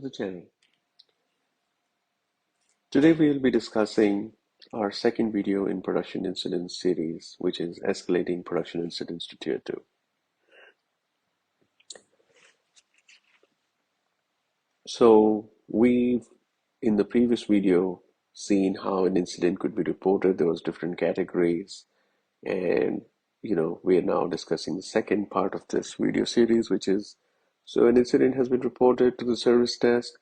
the channel. Today we will be discussing our second video in production incidents series, which is escalating production incidents to tier 2. So we've, in the previous video, seen how an incident could be reported. There was different categories, and we are now discussing the second part of this video series, which is, so an incident has been reported to the service desk,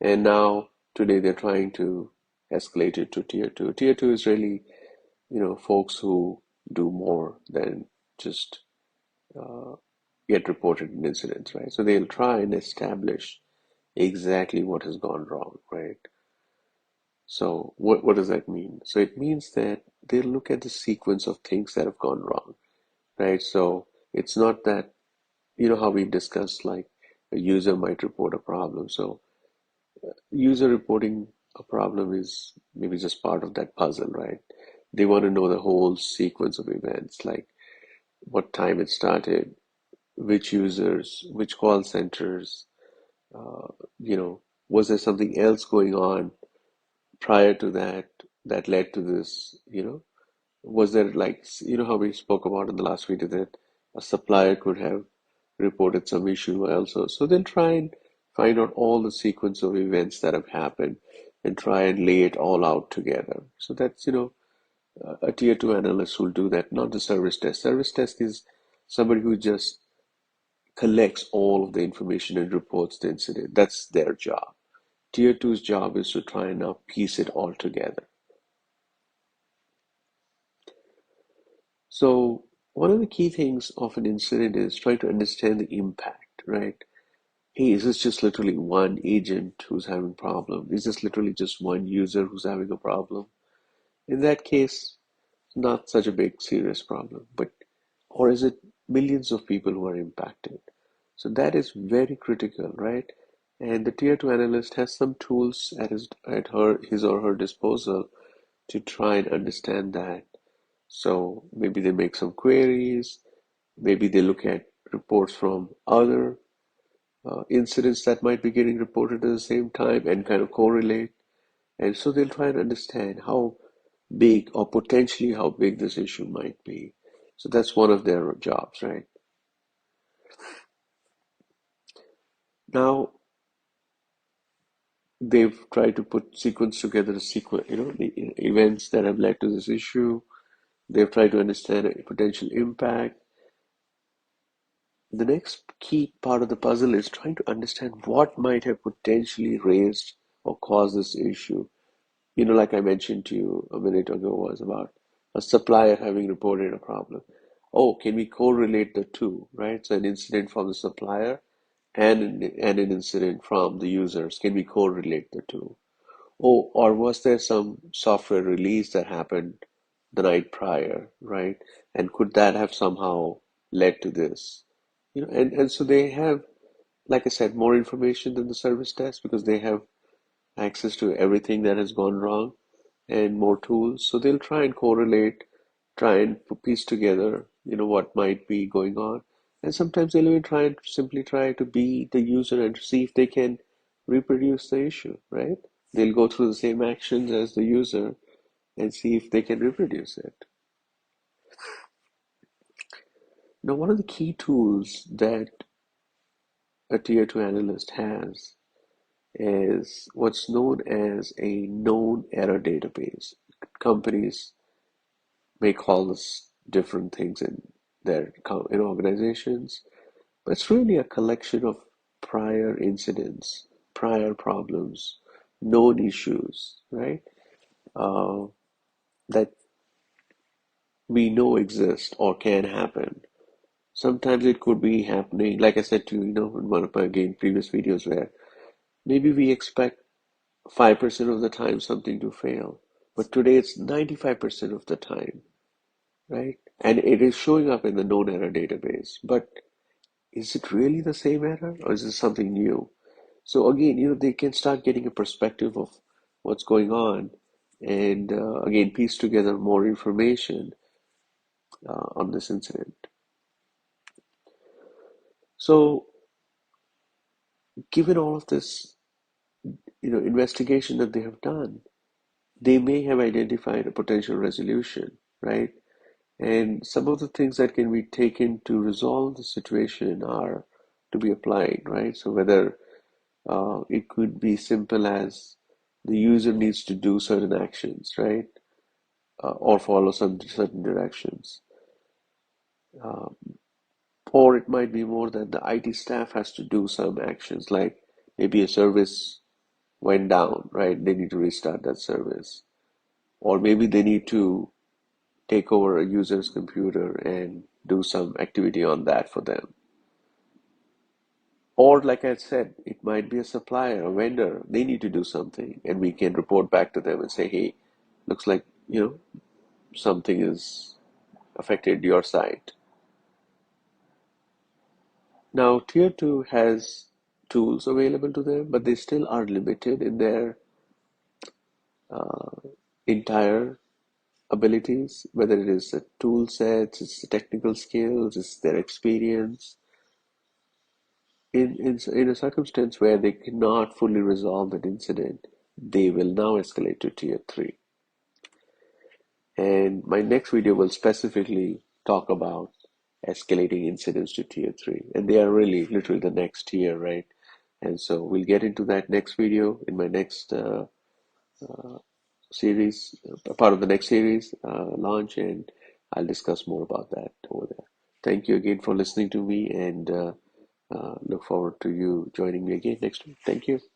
and now today they're trying to escalate it to tier 2. Tier 2 is really, folks who do more than just uh, get reported in incidents, right? So they'll try and establish exactly what has gone wrong, right? So what does that mean? So it means that they'll look at the sequence of things that have gone wrong, right? So it's not that, how we've discussed, like a user might report a problem. So user reporting a problem is maybe just part of that puzzle, right? They want to know the whole sequence of events, like what time it started, which users, which call centers, uh, you know, was there something else going on prior to that that led to this, was there, like, how we spoke about in the last video, that a supplier could have reported some issue also. So they'll try and find out all the sequence of events that have happened and try and lay it all out together. So that's, a tier 2 analyst will do that, not the service desk. Service desk is somebody who just collects all of the information and reports the incident. That's their job. Tier two's job is to try and now piece it all together. So one of the key things of an incident is trying to understand the impact, right? Hey, is this just literally one agent who's having a problem? Is this literally just one user who's having a problem? In that case, not such a big, serious problem. But, or is it millions of people who are impacted? So that is very critical, right? And the tier 2 analyst has some tools his or her disposal to try and understand that. So maybe they make some queries, maybe they look at reports from other incidents that might be getting reported at the same time and kind of correlate. And so they'll try and understand how big, or potentially how big, this issue might be. So that's one of their jobs, right? Now, they've tried to put sequence together, the events that have led to this issue. They've tried to understand a potential impact. The next key part of the puzzle is trying to understand what might have potentially raised or caused this issue. Like I mentioned to you a minute ago, was about a supplier having reported a problem. Oh, can we correlate the two, right? So an incident from the supplier and an incident from the users. Can we correlate the two? Oh, or was there some software release that happened the night prior, right? And could that have somehow led to this? And so they have, like I said, more information than the service desk because they have access to everything that has gone wrong and more tools. So they'll try and correlate, try and piece together, what might be going on. And sometimes they'll even try to be the user and see if they can reproduce the issue, right? They'll go through the same actions as the user and see if they can reproduce it. Now, one of the key tools that a tier 2 analyst has is what's known as a known error database. Companies may call this different things in in organizations, but it's really a collection of prior incidents, prior problems, known issues, right? Uh, that we know exist or can happen. Sometimes it could be happening, like I said to you, in one of my again previous videos, where maybe we expect 5% of the time something to fail, but today it's 95% of the time, right? And it is showing up in the known error database. But is it really the same error or is it something new? So again, they can start getting a perspective of what's going on and again, piece together more information on this incident. So given all of this investigation that they have done, they may have identified a potential resolution, right? And some of the things that can be taken to resolve the situation are to be applied, right? So whether it could be simple as the user needs to do certain actions, right? Or follow some certain directions. Uh, or it might be more that the IT staff has to do some actions, like maybe a service went down, right? They need to restart that service. Or maybe they need to take over a user's computer and do some activity on that for them. Or, like I said, it might be a supplier, a vendor, they need to do something, and we can report back to them and say, hey, looks like, something is affected your site. Now, Tier 2 has tools available to them, but they still are limited in their uh, entire abilities, whether it is the tool sets, it's the technical skills, it's their experience. In a circumstance where they cannot fully resolve an incident, they will now escalate to Tier 3. And my next video will specifically talk about escalating incidents to Tier 3. And they are really literally the next tier, right? And so we'll get into that next video in my next series, part of the next series launch, and I'll discuss more about that over there. Thank you again for listening to me, and look forward to you joining me again next week. Thank you.